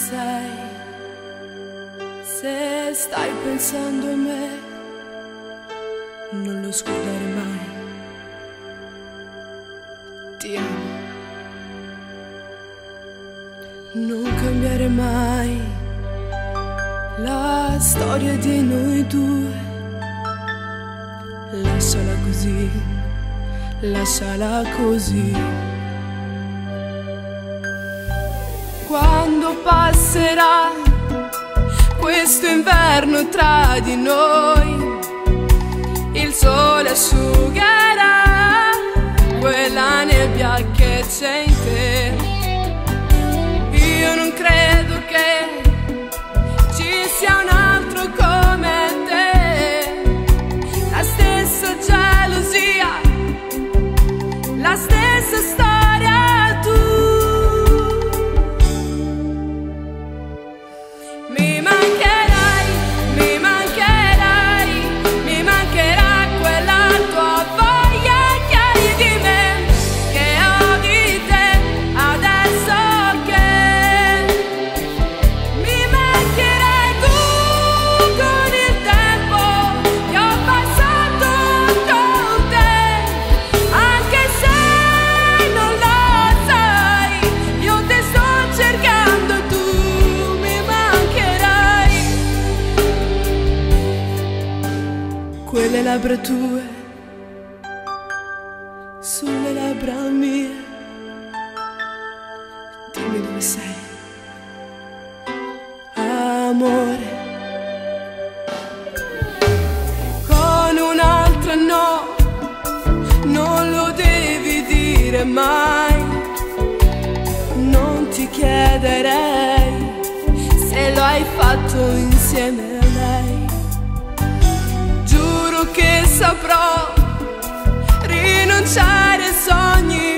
sei, se stai pensando a me, non lo scordare mai. Ti amo, non cambiare mai la storia di noi due. Lasciala così, lasciala così. Quando passerà questo inverno tra di noi, il sole asciugherà quella nebbia che c'è in te. Io non credo che ci sia un altro come te, la stessa gelosia, la stessa storia tu. Mi mancherai, mi mancherai, mi mancherà quella tua voglia che hai di me, che ho di te, adesso che mi mancherai tu con il tempo che ho passato con te, anche se non lo sai, io ti sto cercando, tu mi mancherai. Quelle labbra tue sulle labbra mie, dimmi dove sei, amore. Con un'altra no, non lo devi dire mai. Non ti chiederei se lo hai fatto insieme a lei. Giuro che saprò rinunciare ai sogni